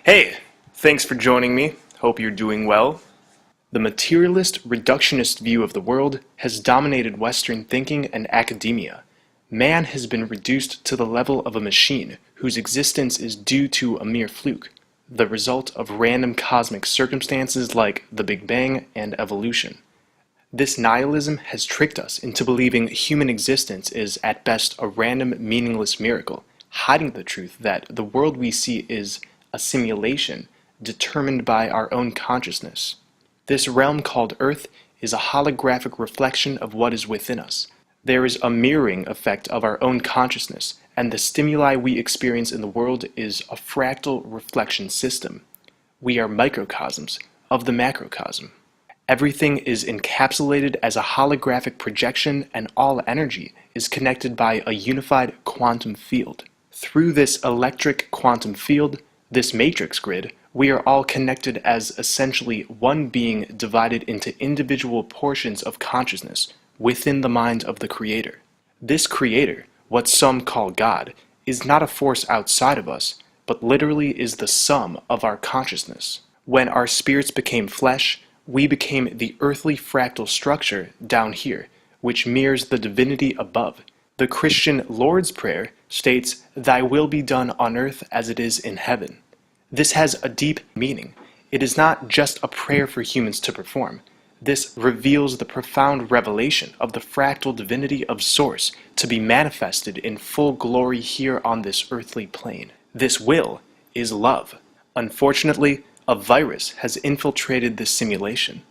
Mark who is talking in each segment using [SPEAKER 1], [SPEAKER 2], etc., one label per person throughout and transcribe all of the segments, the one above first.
[SPEAKER 1] Hey, thanks for joining me. Hope you're doing well. The materialist, reductionist view of the world has dominated Western thinking and academia. Man has been reduced to the level of a machine whose existence is due to a mere fluke, the result of random cosmic circumstances like the Big Bang and evolution. This nihilism has tricked us into believing human existence is at best a random, meaningless miracle, hiding the truth that the world we see is a simulation determined by our own consciousness. This realm called Earth is a holographic reflection of what is within us. There is a mirroring effect of our own consciousness, and the stimuli we experience in the world is a fractal reflection system. We are microcosms of the macrocosm. Everything is encapsulated as a holographic projection, and all energy is connected by a unified quantum field. Through this electric quantum field, this matrix grid, we are all connected as essentially one being divided into individual portions of consciousness within the mind of the Creator. This Creator, what some call God, is not a force outside of us, but literally is the sum of our consciousness. When our spirits became flesh, we became the earthly fractal structure down here, which mirrors the divinity above. The Christian Lord's Prayer states, "Thy will be done on earth as it is in heaven." This has a deep meaning. It is not just a prayer for humans to perform. This reveals the profound revelation of the fractal divinity of Source to be manifested in full glory here on this earthly plane. This will is love. Unfortunately, a virus has infiltrated this simulation.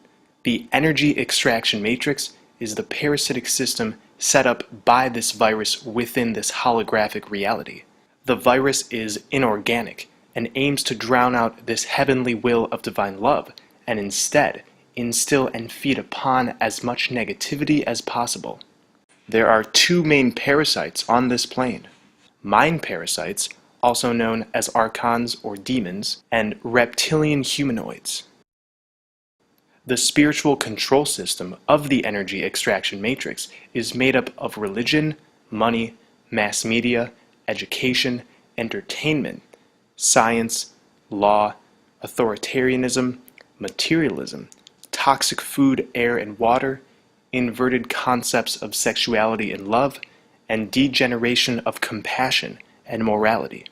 [SPEAKER 1] The energy extraction matrix is the parasitic system set up by this virus within this holographic reality. The virus is inorganic and aims to drown out this heavenly will of divine love, and instead instill and feed upon as much negativity as possible. There are two main parasites on this plane: mind parasites, also known as Archons or demons, and reptilian humanoids. The spiritual control system of the energy extraction matrix is made up of religion, money, mass media, education, entertainment, science, law, authoritarianism, materialism, toxic food, air, and water, inverted concepts of sexuality and love, and degeneration of compassion and morality.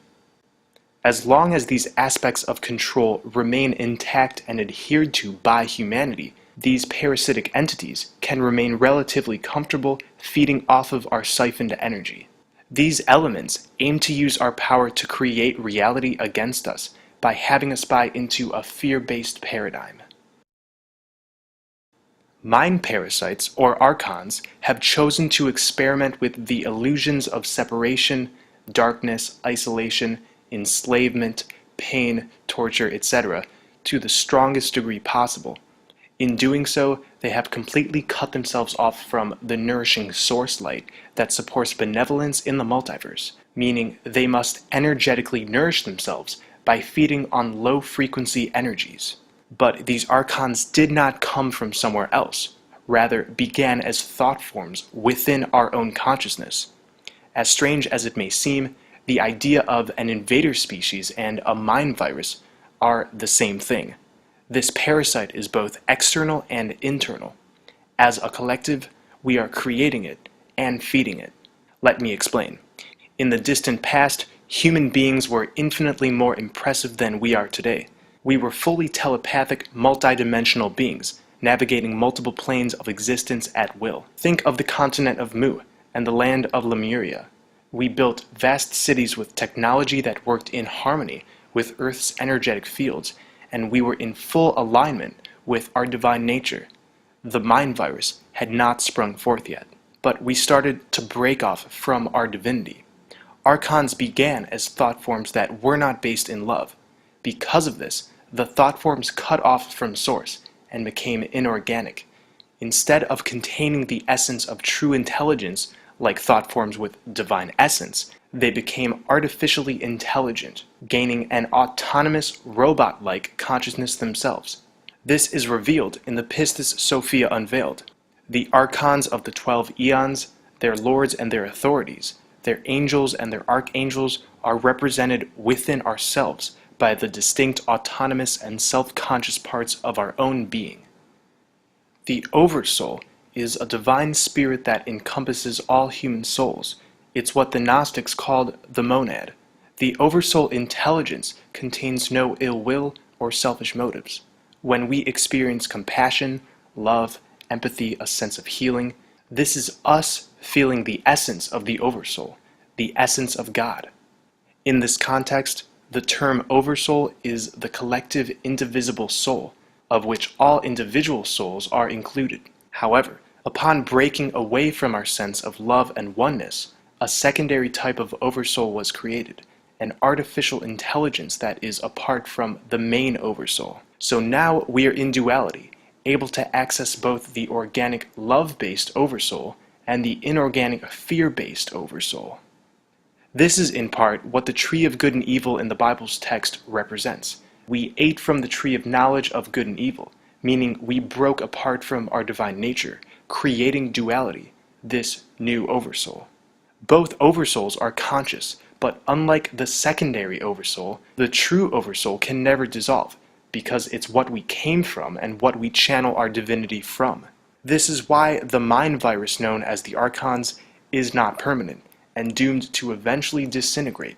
[SPEAKER 1] As long as these aspects of control remain intact and adhered to by humanity, these parasitic entities can remain relatively comfortable feeding off of our siphoned energy. These elements aim to use our power to create reality against us by having us buy into a fear-based paradigm. Mind parasites, or Archons, have chosen to experiment with the illusions of separation, darkness, isolation, enslavement, pain, torture, etc., to the strongest degree possible. In doing so, they have completely cut themselves off from the nourishing source light that supports benevolence in the multiverse, meaning they must energetically nourish themselves by feeding on low-frequency energies. But these Archons did not come from somewhere else, rather began as thought forms within our own consciousness. As strange as it may seem, the idea of an invader species and a mind virus are the same thing. This parasite is both external and internal. As a collective, we are creating it and feeding it. Let me explain. In the distant past, human beings were infinitely more impressive than we are today. We were fully telepathic, multidimensional beings, navigating multiple planes of existence at will. Think of the continent of Mu and the land of Lemuria. We built vast cities with technology that worked in harmony with Earth's energetic fields, and we were in full alignment with our divine nature. The mind virus had not sprung forth yet, but we started to break off from our divinity. Archons began as thought forms that were not based in love. Because of this, the thought forms cut off from source and became inorganic. Instead of containing the essence of true intelligence, like thought forms with divine essence, they became artificially intelligent, gaining an autonomous, robot-like consciousness themselves. This is revealed in the Pistis Sophia Unveiled. The Archons of the 12 eons, their lords and their authorities, their angels and their archangels are represented within ourselves by the distinct, autonomous, and self-conscious parts of our own being. The Oversoul is a divine spirit that encompasses all human souls. It's what the Gnostics called the monad. The Oversoul intelligence contains no ill will or selfish motives. When we experience compassion, love, empathy, a sense of healing, this is us feeling the essence of the Oversoul, the essence of God. In this context, the term Oversoul is the collective indivisible soul, of which all individual souls are included. However, upon breaking away from our sense of love and oneness, a secondary type of Oversoul was created, an artificial intelligence that is apart from the main Oversoul. So now we are in duality, able to access both the organic love-based Oversoul and the inorganic fear-based Oversoul. This is in part what the tree of good and evil in the Bible's text represents. We ate from the tree of knowledge of good and evil, meaning we broke apart from our divine nature, creating duality, this new Oversoul. Both Oversouls are conscious, but unlike the secondary Oversoul, the true Oversoul can never dissolve, because it's what we came from and what we channel our divinity from. This is why the mind virus known as the Archons is not permanent, and doomed to eventually disintegrate.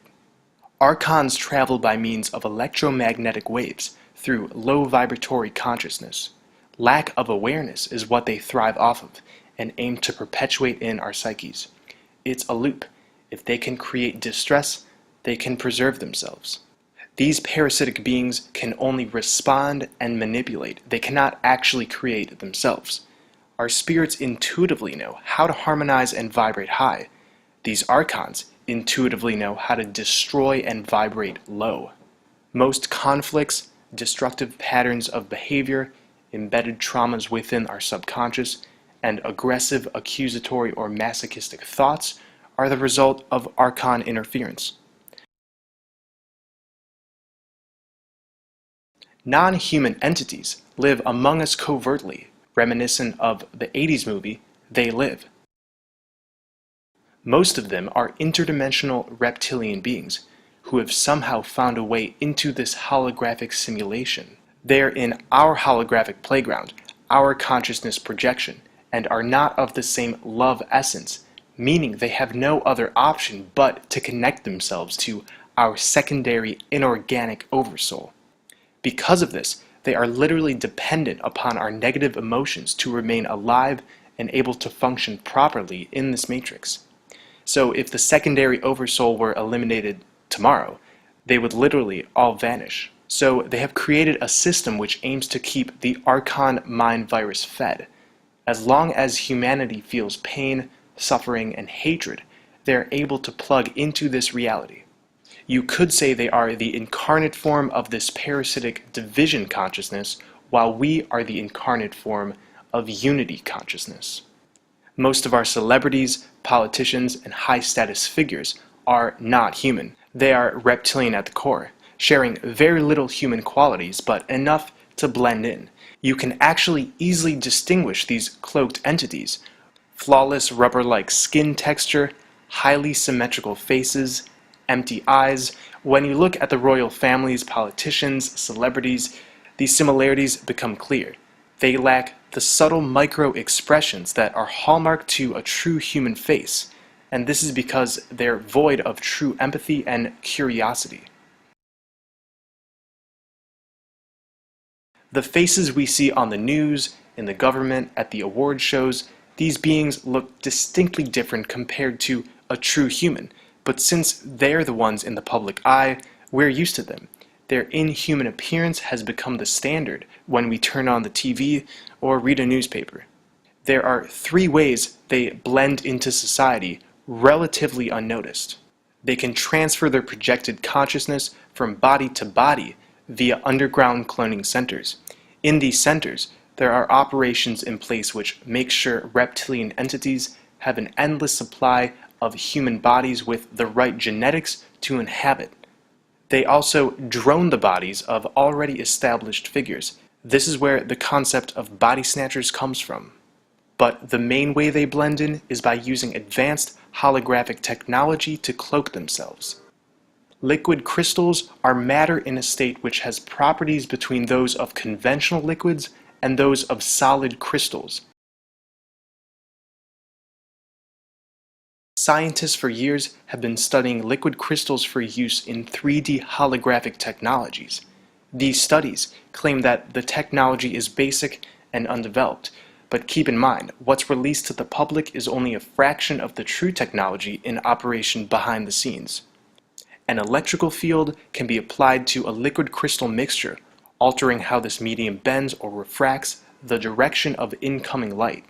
[SPEAKER 1] Archons travel by means of electromagnetic waves through low vibratory consciousness. Lack of awareness is what they thrive off of and aim to perpetuate in our psyches. It's a loop. If they can create distress, they can preserve themselves. These parasitic beings can only respond and manipulate. They cannot actually create themselves. Our spirits intuitively know how to harmonize and vibrate high. These Archons intuitively know how to destroy and vibrate low. Most conflicts, destructive patterns of behavior, embedded traumas within our subconscious, and aggressive, accusatory, or masochistic thoughts are the result of Archon interference. Non-human entities live among us covertly, reminiscent of the 80s movie, They Live. Most of them are interdimensional reptilian beings who have somehow found a way into this holographic simulation. They're in our holographic playground, our consciousness projection, and are not of the same love essence, meaning they have no other option but to connect themselves to our secondary inorganic Oversoul. Because of this, they are literally dependent upon our negative emotions to remain alive and able to function properly in this matrix. So if the secondary Oversoul were eliminated tomorrow, they would literally all vanish. So they have created a system which aims to keep the Archon mind virus fed. As long as humanity feels pain, suffering, and hatred, they are able to plug into this reality. You could say they are the incarnate form of this parasitic division consciousness, while we are the incarnate form of unity consciousness. Most of our celebrities, politicians, and high-status figures are not human. They are reptilian at the core, sharing very little human qualities, but enough to blend in. You can actually easily distinguish these cloaked entities. Flawless rubber-like skin texture, highly symmetrical faces, empty eyes. When you look at the royal families, politicians, celebrities, these similarities become clear. They lack the subtle micro-expressions that are hallmark to a true human face, and this is because they're void of true empathy and curiosity. The faces we see on the news, in the government, at the award shows, these beings look distinctly different compared to a true human, but since they're the ones in the public eye, we're used to them. Their inhuman appearance has become the standard when we turn on the TV or read a newspaper. There are 3 ways they blend into society relatively unnoticed. They can transfer their projected consciousness from body to body via underground cloning centers. In these centers, there are operations in place which make sure reptilian entities have an endless supply of human bodies with the right genetics to inhabit. They also drone the bodies of already established figures. This is where the concept of body snatchers comes from. But the main way they blend in is by using advanced holographic technology to cloak themselves. Liquid crystals are matter in a state which has properties between those of conventional liquids and those of solid crystals. Scientists for years have been studying liquid crystals for use in 3D holographic technologies. These studies claim that the technology is basic and undeveloped, but keep in mind, what's released to the public is only a fraction of the true technology in operation behind the scenes. An electrical field can be applied to a liquid crystal mixture, altering how this medium bends or refracts the direction of incoming light.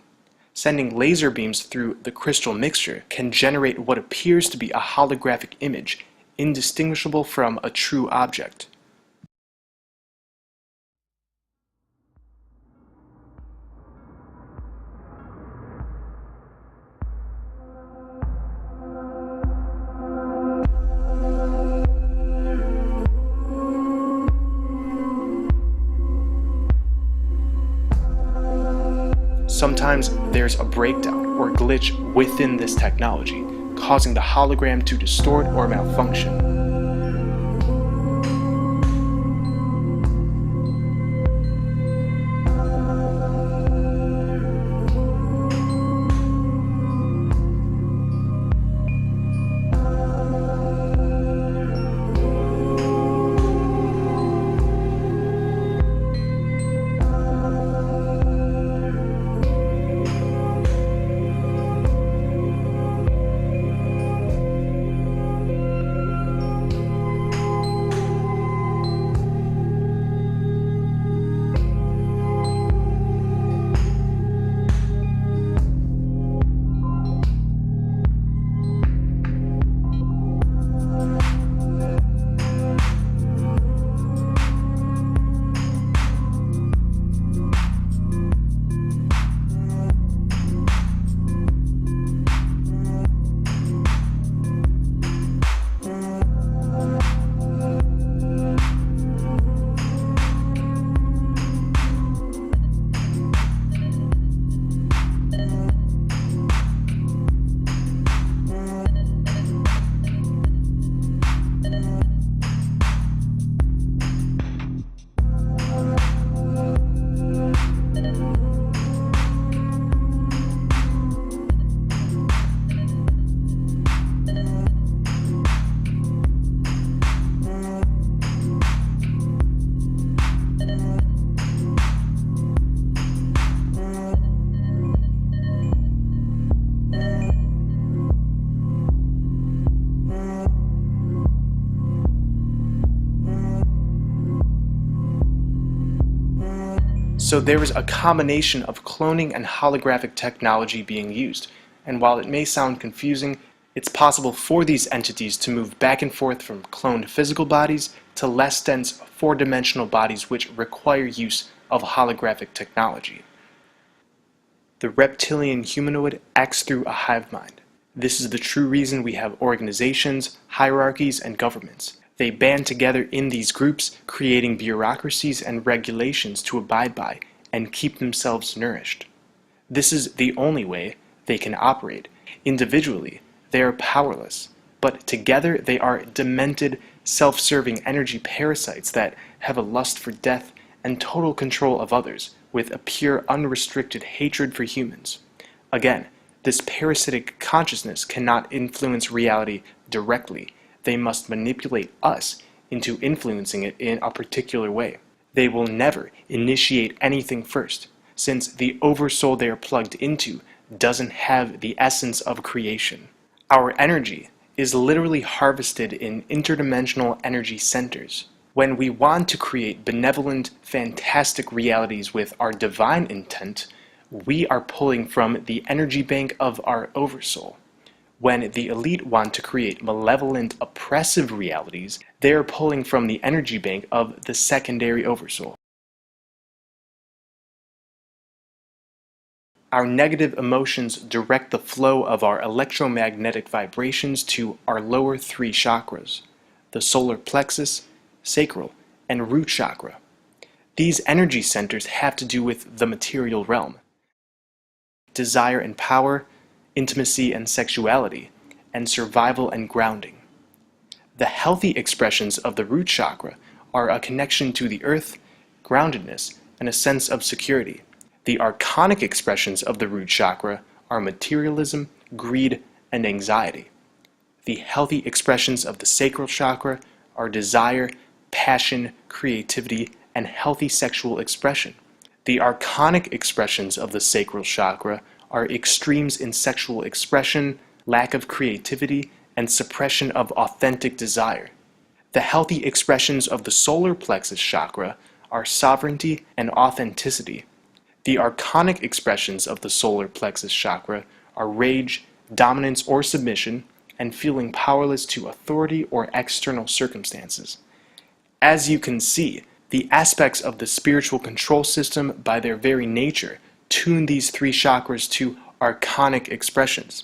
[SPEAKER 1] Sending laser beams through the crystal mixture can generate what appears to be a holographic image, indistinguishable from a true object. Sometimes there's a breakdown or glitch within this technology, causing the hologram to distort or malfunction. So there is a combination of cloning and holographic technology being used, and while it may sound confusing, it's possible for these entities to move back and forth from cloned physical bodies to less dense four-dimensional bodies which require use of holographic technology. The reptilian humanoid acts through a hive mind. This is the true reason we have organizations, hierarchies, and governments. They band together in these groups, creating bureaucracies and regulations to abide by and keep themselves nourished. This is the only way they can operate. Individually, they are powerless, but together they are demented, self-serving energy parasites that have a lust for death and total control of others, with a pure, unrestricted hatred for humans. Again, this parasitic consciousness cannot influence reality directly. They must manipulate us into influencing it in a particular way. They will never initiate anything first, since the oversoul they are plugged into doesn't have the essence of creation. Our energy is literally harvested in interdimensional energy centers. When we want to create benevolent, fantastic realities with our divine intent, we are pulling from the energy bank of our oversoul. When the elite want to create malevolent, oppressive realities, they are pulling from the energy bank of the secondary oversoul. Our negative emotions direct the flow of our electromagnetic vibrations to our lower three chakras, the solar plexus, sacral, and root chakra. These energy centers have to do with the material realm, desire and power, intimacy and sexuality, and survival and grounding. The healthy expressions of the root chakra are a connection to the earth, groundedness, and a sense of security. The archonic expressions of the root chakra are materialism, greed, and anxiety. The healthy expressions of the sacral chakra are desire, passion, creativity, and healthy sexual expression. The archonic expressions of the sacral chakra are extremes in sexual expression, lack of creativity, and suppression of authentic desire. The healthy expressions of the solar plexus chakra are sovereignty and authenticity. The archonic expressions of the solar plexus chakra are rage, dominance or submission, and feeling powerless to authority or external circumstances. As you can see, the aspects of the spiritual control system, by their very nature, tune these three chakras to archonic expressions.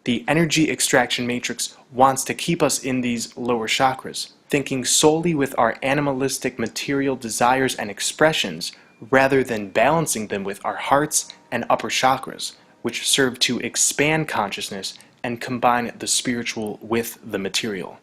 [SPEAKER 1] The energy extraction matrix wants to keep us in these lower chakras, thinking solely with our animalistic material desires and expressions, rather than balancing them with our hearts and upper chakras, which serve to expand consciousness and combine the spiritual with the material.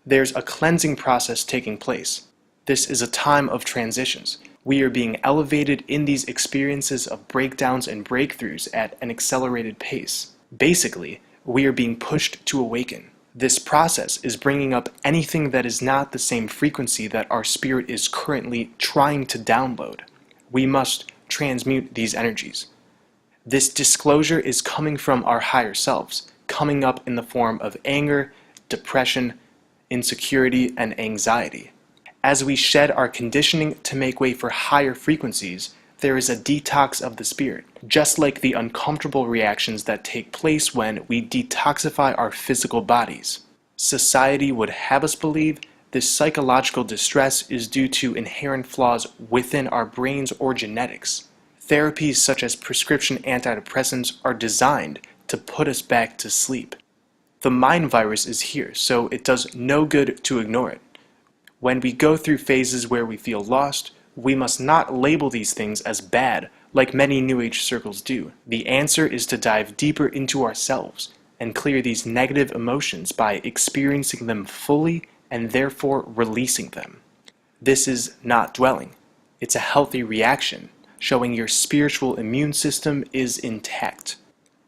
[SPEAKER 1] There's a cleansing process taking place. This is a time of transitions. We are being elevated in these experiences of breakdowns and breakthroughs at an accelerated pace. Basically, we are being pushed to awaken. This process is bringing up anything that is not the same frequency that our spirit is currently trying to download. We must transmute these energies. This disclosure is coming from our higher selves, coming up in the form of anger, depression, insecurity, and anxiety. As we shed our conditioning to make way for higher frequencies, there is a detox of the spirit, just like the uncomfortable reactions that take place when we detoxify our physical bodies. Society would have us believe this psychological distress is due to inherent flaws within our brains or genetics. Therapies such as prescription antidepressants are designed to put us back to sleep. The mind virus is here, so it does no good to ignore it. When we go through phases where we feel lost, we must not label these things as bad, like many New Age circles do. The answer is to dive deeper into ourselves and clear these negative emotions by experiencing them fully and therefore releasing them. This is not dwelling. It's a healthy reaction, showing your spiritual immune system is intact.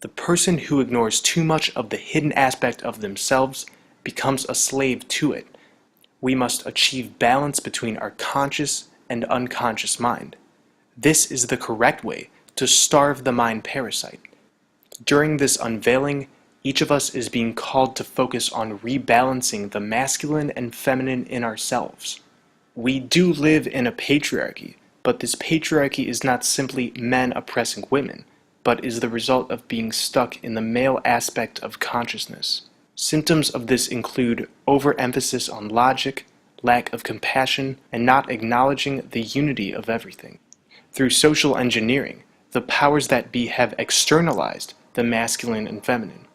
[SPEAKER 1] The person who ignores too much of the hidden aspect of themselves becomes a slave to it. We must achieve balance between our conscious and unconscious mind. This is the correct way to starve the mind parasite. During this unveiling, each of us is being called to focus on rebalancing the masculine and feminine in ourselves. We do live in a patriarchy, but this patriarchy is not simply men oppressing women, but is the result of being stuck in the male aspect of consciousness. Symptoms of this include overemphasis on logic, lack of compassion, and not acknowledging the unity of everything. Through social engineering, the powers that be have externalized the masculine and feminine.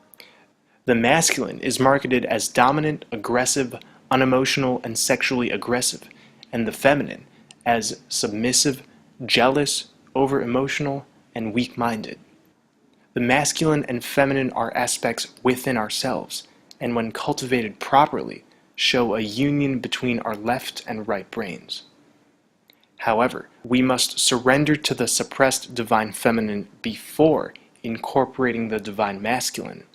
[SPEAKER 1] The masculine is marketed as dominant, aggressive, unemotional, and sexually aggressive, and the feminine as submissive, jealous, over-emotional, and weak-minded. The masculine and feminine are aspects within ourselves, and when cultivated properly, show a union between our left and right brains. However, we must surrender to the suppressed divine feminine before incorporating the divine masculine.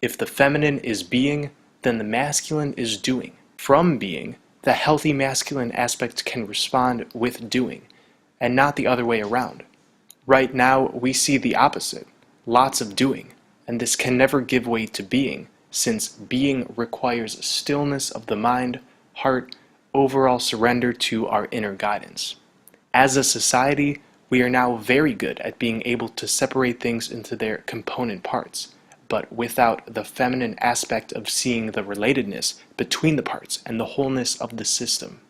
[SPEAKER 1] If the feminine is being, then the masculine is doing. From being, the healthy masculine aspect can respond with doing, and not the other way around. Right now, we see the opposite, lots of doing, and this can never give way to being, since being requires stillness of the mind, heart, overall surrender to our inner guidance. As a society, we are now very good at being able to separate things into their component parts, but without the feminine aspect of seeing the relatedness between the parts and the wholeness of the system.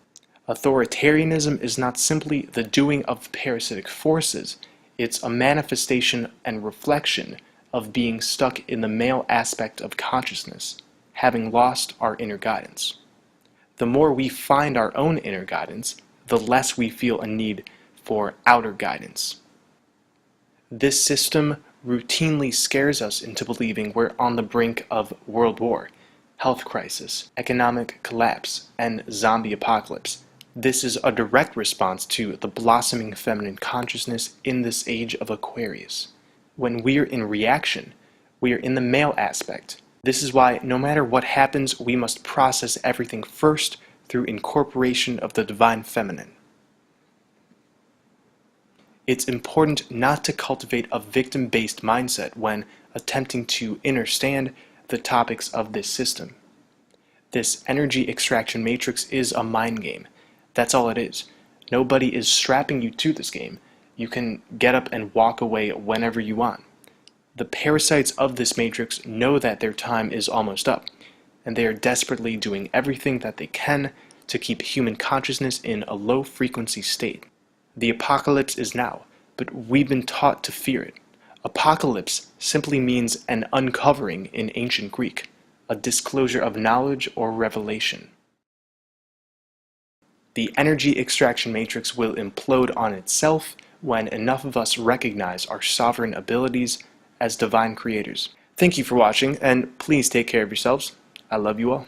[SPEAKER 1] Authoritarianism is not simply the doing of parasitic forces, it's a manifestation and reflection of being stuck in the male aspect of consciousness, having lost our inner guidance. The more we find our own inner guidance, the less we feel a need for outer guidance. This system routinely scares us into believing we're on the brink of world war, health crisis, economic collapse, and zombie apocalypse. This is a direct response to the blossoming feminine consciousness in this age of Aquarius. When we're in reaction, we are in the male aspect. This is why no matter what happens, we must process everything first through incorporation of the divine feminine. It's important not to cultivate a victim-based mindset when attempting to understand the topics of this system. This energy extraction matrix is a mind game. That's all it is. Nobody is strapping you to this game. You can get up and walk away whenever you want. The parasites of this matrix know that their time is almost up, and they are desperately doing everything that they can to keep human consciousness in a low-frequency state. The apocalypse is now, but we've been taught to fear it. Apocalypse simply means an uncovering in ancient Greek, a disclosure of knowledge or revelation. The energy extraction matrix will implode on itself when enough of us recognize our sovereign abilities as divine creators. Thank you for watching, and please take care of yourselves. I love you all.